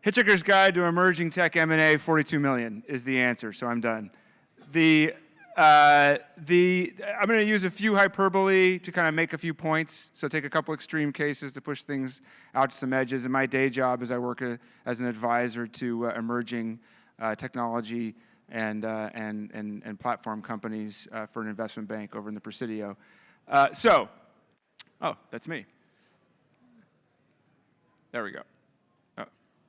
Hitchhiker's Guide to Emerging Tech M&A, 42 million is the answer, so I'm done. I'm going to use a few hyperbole to kind of make a few points, so take a couple extreme cases to push things out to some edges. In my day job is I work as an advisor to emerging technology and platform companies for an investment bank over in the Presidio. Oh, that's me. There we go. Oh,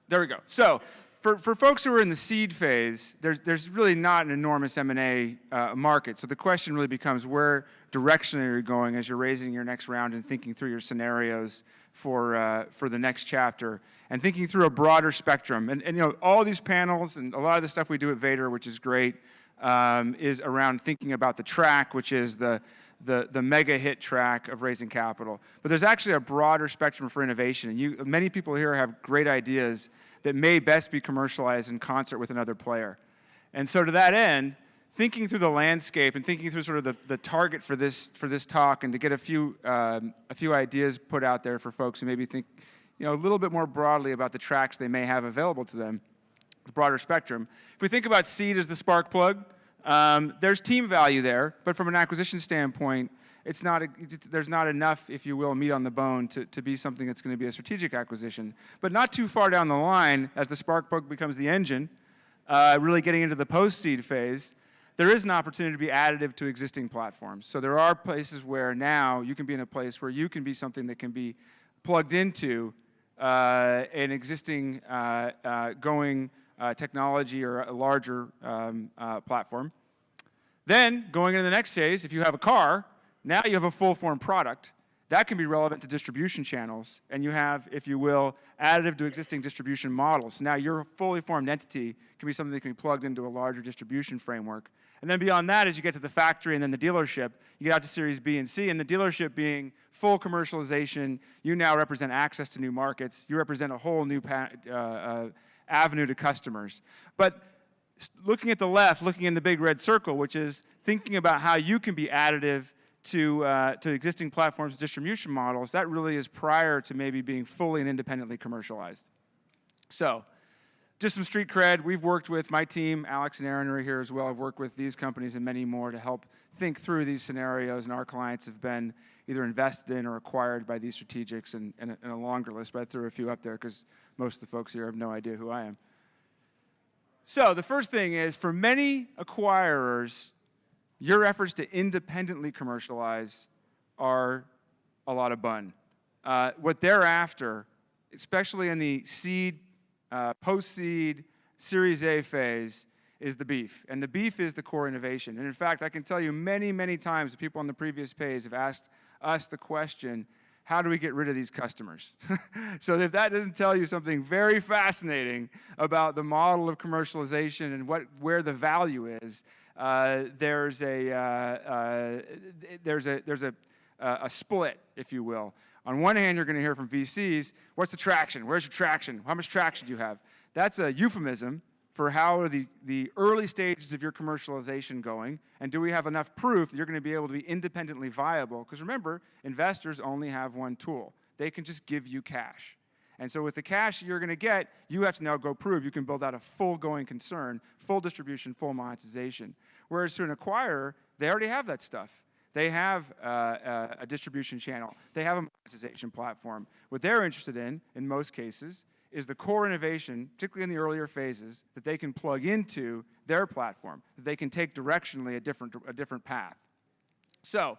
there we go. So, for folks who are in the seed phase, there's really not an enormous M&A market. So the question really becomes, where directionally are you going as you're raising your next round and thinking through your scenarios for the next chapter, and thinking through a broader spectrum. And you know, all these panels and a lot of the stuff we do at Vader, which is great, is around thinking about the track, which is the mega hit track of raising capital. But there's actually a broader spectrum for innovation. And many people here have great ideas that may best be commercialized in concert with another player. And so to that end, thinking through the landscape and thinking through sort of the target for this talk, and to get a few ideas put out there for folks who maybe think, you know, a little bit more broadly about the tracks they may have available to them, the broader spectrum. If we think about seed as the spark plug, there's team value there, but from an acquisition standpoint, there's not enough, if you will, meat on the bone to be something that's going to be a strategic acquisition. But not too far down the line, as the spark plug becomes the engine, really getting into the post-seed phase, there is an opportunity to be additive to existing platforms. So there are places where now you can be in a place where you can be something that can be plugged into an existing going technology or a larger platform. Then, going into the next phase, if you have a car, now you have a full-form product. That can be relevant to distribution channels, and you have, if you will, additive to existing distribution models. Now your fully formed entity can be something that can be plugged into a larger distribution framework. And then beyond that, as you get to the factory and then the dealership, you get out to Series B and C, and the dealership being full commercialization, you now represent access to new markets. You represent a whole new avenue to customers. But looking at the left, looking in the big red circle, which is thinking about how you can be additive to existing platforms and distribution models, that really is prior to maybe being fully and independently commercialized. So, just some street cred. We've worked with my team, Alex and Aaron are here as well. I've worked with these companies and many more to help think through these scenarios, and our clients have been either invested in or acquired by these strategics, and a longer list, but I threw a few up there because most of the folks here have no idea who I am. So the first thing is, for many acquirers, your efforts to independently commercialize are a lot of bun. What they're after, especially in the seed, post-seed, Series A phase, is the beef. And the beef is the core innovation. And in fact, I can tell you many, many times the people on the previous page have asked us the question, how do we get rid of these customers? So if that doesn't tell you something very fascinating about the model of commercialization and where the value is, there's a split, if you will. On one hand, you're going to hear from VCs, what's the traction? Where's your traction? How much traction do you have? That's a euphemism for how are the early stages of your commercialization going, and do we have enough proof that you're going to be able to be independently viable? Because remember, investors only have one tool. They can just give you cash. And so with the cash you're going to get, you have to now go prove you can build out a full going concern, full distribution, full monetization. Whereas to an acquirer, they already have that stuff. They have a distribution channel. They have a monetization platform. What they're interested in most cases, is the core innovation, particularly in the earlier phases, that they can plug into their platform, that they can take directionally a different path. So,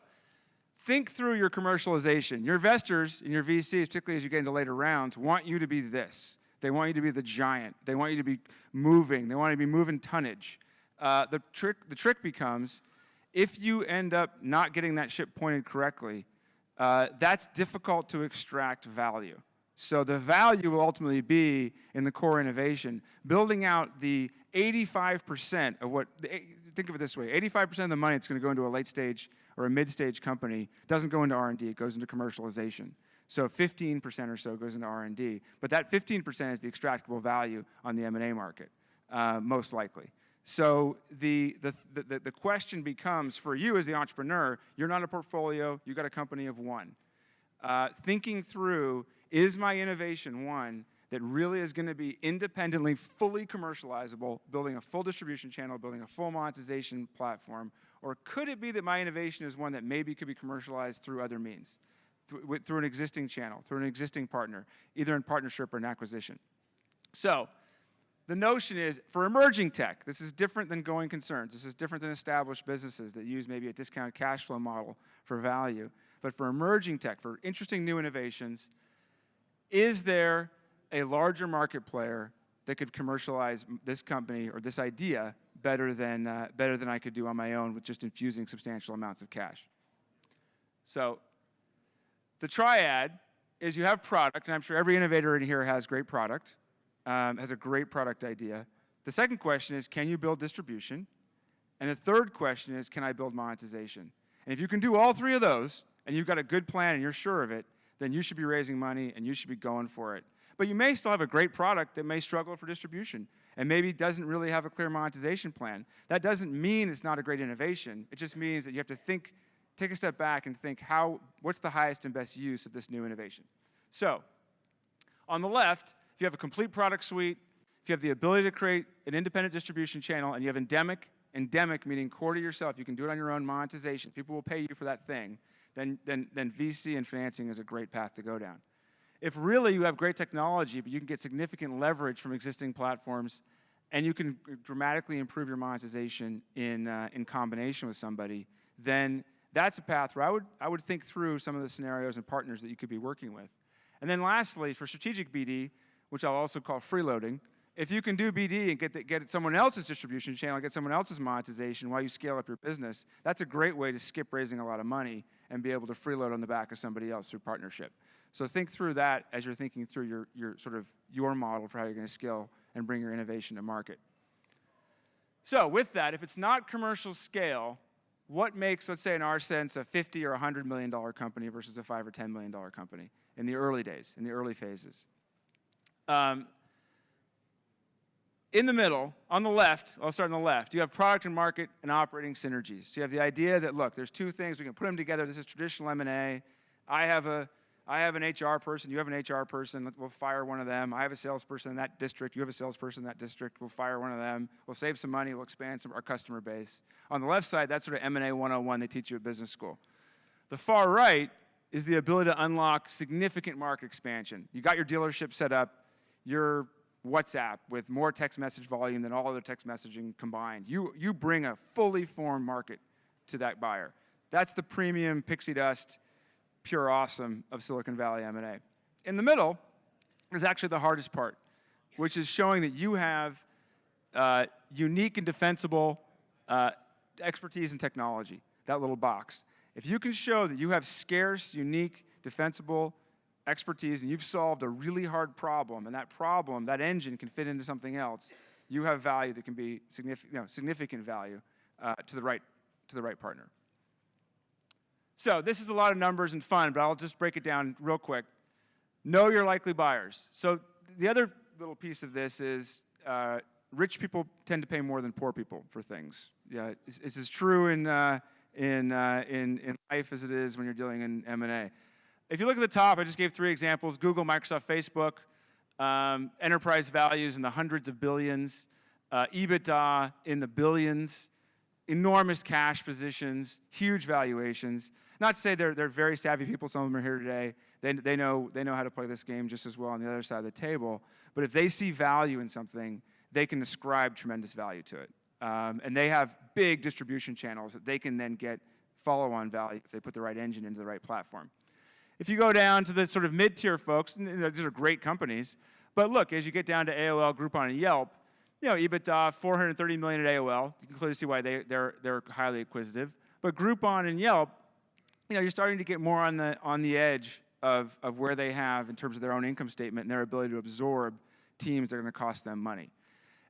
think through your commercialization. Your investors and your VCs, particularly as you get into later rounds, want you to be this. They want you to be the giant. They want you to be moving. They want you to be moving tonnage. The trick becomes, if you end up not getting that ship pointed correctly, that's difficult to extract value. So the value will ultimately be in the core innovation, building out the 85% of what, think of it this way, 85% of the money that's going to go into a late stage or a mid-stage company doesn't go into R&D, it goes into commercialization. So 15% or so goes into R&D. But that 15% is the extractable value on the M&A market, most likely. So the question becomes, for you as the entrepreneur, you're not a portfolio, you've got a company of one. Thinking through, is my innovation one that really is going to be independently, fully commercializable, building a full distribution channel, building a full monetization platform? Or could it be that my innovation is one that maybe could be commercialized through other means, through an existing channel, through an existing partner, either in partnership or an acquisition? So the notion is, for emerging tech, this is different than going concerns. This is different than established businesses that use maybe a discounted cash flow model for value. But for emerging tech, for interesting new innovations, is there a larger market player that could commercialize this company or this idea better than I could do on my own with just infusing substantial amounts of cash? So the triad is you have product, and I'm sure every innovator in here has great product, has a great product idea. The second question is, can you build distribution? And the third question is, can I build monetization? And if you can do all three of those, and you've got a good plan and you're sure of it, then you should be raising money and you should be going for it. But you may still have a great product that may struggle for distribution and maybe doesn't really have a clear monetization plan. That doesn't mean it's not a great innovation. It just means that you have to think, take a step back and think, what's the highest and best use of this new innovation? So on the left, if you have a complete product suite, if you have the ability to create an independent distribution channel, and you have endemic meaning core to yourself, you can do it on your own monetization, people will pay you for that thing, then VC and financing is a great path to go down. If really you have great technology, but you can get significant leverage from existing platforms, and you can dramatically improve your monetization in combination with somebody, then that's a path where I would think through some of the scenarios and partners that you could be working with. And then lastly, for strategic BD, which I'll also call freeloading, if you can do BD and get someone else's distribution channel, get someone else's monetization while you scale up your business, that's a great way to skip raising a lot of money and be able to freeload on the back of somebody else through partnership. So think through that as you're thinking through your model for how you're going to scale and bring your innovation to market. So with that, if it's not commercial scale, what makes, let's say in our sense, a $50 or $100 million company versus a $5 or $10 million company in the early days, in the early phases? In the middle, on the left, I'll start on the left, you have product and market and operating synergies. So you have the idea that, look, there's two things, we can put them together, this is traditional M&A. I have an HR person, you have an HR person, we'll fire one of them. I have a salesperson in that district, you have a salesperson in that district, we'll fire one of them. We'll save some money, we'll expand our customer base. On the left side, that's sort of M&A 101 they teach you at business school. The far right is the ability to unlock significant market expansion. You got your dealership set up, your WhatsApp with more text message volume than all other text messaging combined. You bring a fully formed market to that buyer. That's the premium pixie dust, pure awesome of Silicon Valley M&A. In the middle is actually the hardest part, which is showing that you have unique and defensible expertise in technology, that little box. If you can show that you have scarce, unique, defensible expertise and you've solved a really hard problem, and that engine can fit into something else, you have value that can be significant value to the right partner. So this is a lot of numbers and fun, but I'll just break it down real quick. Know your likely buyers. So the other little piece of this is rich people tend to pay more than poor people for things. Yeah, it's as true in life as it is when you're dealing in M&A. If you look at the top, I just gave 3 examples: Google, Microsoft, Facebook, enterprise values in the hundreds of billions, EBITDA in the billions, enormous cash positions, huge valuations. Not to say they're very savvy people. Some of them are here today. They know how to play this game just as well on the other side of the table. But if they see value in something, they can ascribe tremendous value to it. And they have big distribution channels that they can then get follow-on value if they put the right engine into the right platform. If you go down to the sort of mid-tier folks, these are great companies. But look, as you get down to AOL, Groupon, and Yelp, EBITDA, $430 million at AOL. You can clearly see why they're highly acquisitive. But Groupon and Yelp, you're starting to get more on the edge of where they have in terms of their own income statement and their ability to absorb teams that are going to cost them money.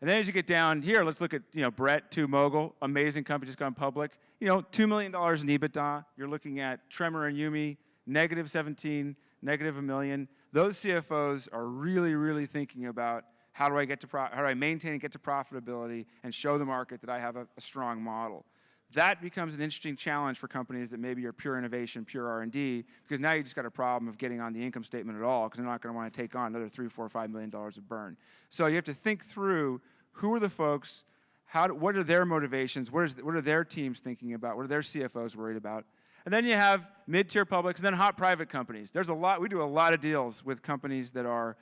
And then as you get down here, let's look at Brett, 2Mogul, amazing company, just gone public. $2 million in EBITDA. You're looking at Tremor and Yumi, -17, -$1 million. Those CFOs are really, really thinking about how do I maintain and get to profitability and show the market that I have a strong model. that becomes an interesting challenge for companies that maybe are pure innovation, pure R&D, because now you just got a problem of getting on the income statement at all, because they're not going to want to take on another $3, $4, $5 million of burn. So you have to think through who are the folks, what are their motivations, what are their teams thinking about, what are their CFOs worried about. And then you have mid-tier publics, and then hot private companies. We do a lot of deals with companies that are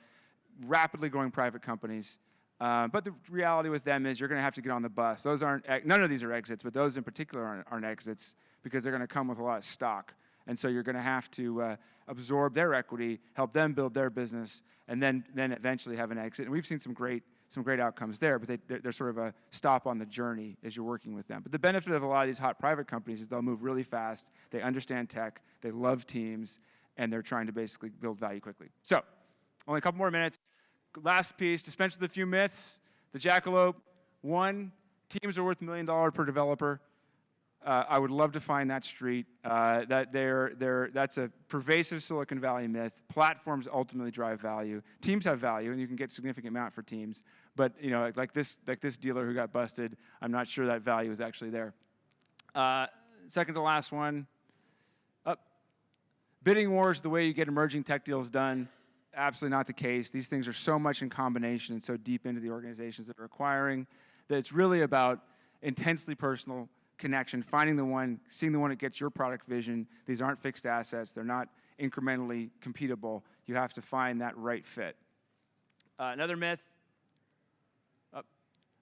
rapidly growing private companies. But the reality with them is you're going to have to get on the bus. None of these are exits, but those in particular aren't exits because they're going to come with a lot of stock. And so you're going to have to absorb their equity, help them build their business, and then eventually have an exit. And we've seen some great outcomes there, but they're sort of a stop on the journey as you're working with them. But the benefit of a lot of these hot private companies is they'll move really fast, they understand tech, they love teams, and they're trying to basically build value quickly. So, only a couple more minutes. Last piece, dispense with a few myths. The Jackalope, one, teams are worth $1 million per developer. I would love to find that street. That's a pervasive Silicon Valley myth. Platforms ultimately drive value. Teams have value, and you can get significant amount for teams. But like this dealer who got busted, I'm not sure that value is actually there. Second to last one. Bidding wars, the way you get emerging tech deals done. Absolutely not the case. These things are so much in combination and so deep into the organizations that are acquiring that it's really about intensely personal connection, finding the one, seeing the one that gets your product vision. These aren't fixed assets. They're not incrementally competable. You have to find that right fit. Another myth,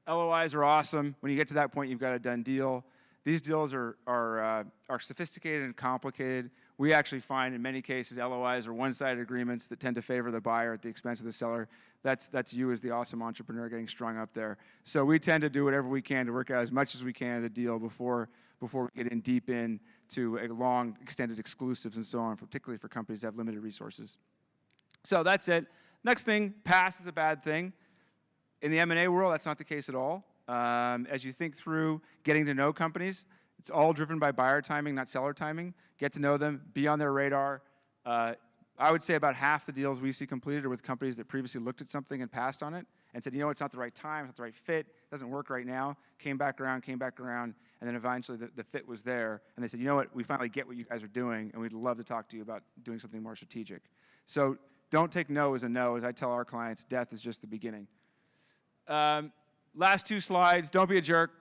LOIs are awesome. When you get to that point, you've got a done deal. These deals are sophisticated and complicated. We actually find in many cases LOIs are one-sided agreements that tend to favor the buyer at the expense of the seller. That's you as the awesome entrepreneur getting strung up there. So we tend to do whatever we can to work out as much as we can of the deal before we get in deep into a long extended exclusives and so on, particularly for companies that have limited resources. So that's it. Next thing, pass is a bad thing. In the M&A world, that's not the case at all. As you think through getting to know companies, it's all driven by buyer timing, not seller timing. Get to know them, be on their radar. I would say about half the deals we see completed are with companies that previously looked at something and passed on it and said, it's not the right time, it's not the right fit, it doesn't work right now. Came back around, and then eventually the fit was there. And they said, we finally get what you guys are doing, and we'd love to talk to you about doing something more strategic. So don't take no as a no. As I tell our clients, death is just the beginning. Last two slides, don't be a jerk.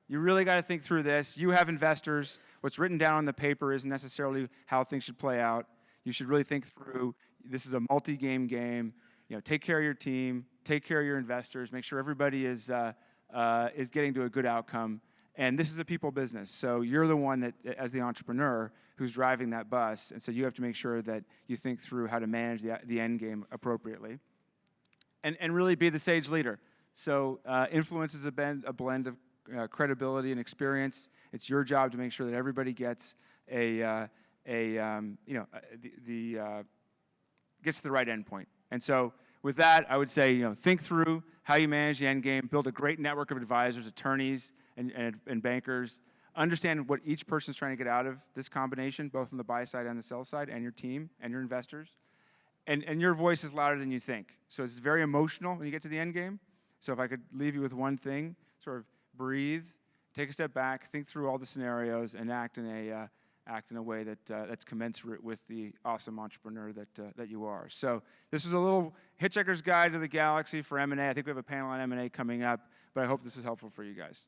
You really got to think through this. You have investors. What's written down on the paper isn't necessarily how things should play out. You should really think through, this is a multi-game game. Take care of your team, take care of your investors, make sure everybody is getting to a good outcome. And this is a people business. So you're the one that, as the entrepreneur, who's driving that bus. And so you have to make sure that you think through how to manage the end game appropriately. And really be the sage leader. So influence is a blend of credibility and experience. It's your job to make sure that everybody gets gets to the right endpoint. And so with that, I would say, think through how you manage the end game, build a great network of advisors, attorneys, and bankers. Understand what each person's trying to get out of this combination, both on the buy side and the sell side, and your team and your investors. And your voice is louder than you think. So it's very emotional when you get to the end game. So if I could leave you with one thing, sort of breathe, take a step back, think through all the scenarios, and act in a way that's commensurate with the awesome entrepreneur that you are. So this is a little Hitchhiker's Guide to the Galaxy for M&A. I think we have a panel on M&A coming up, but I hope this is helpful for you guys.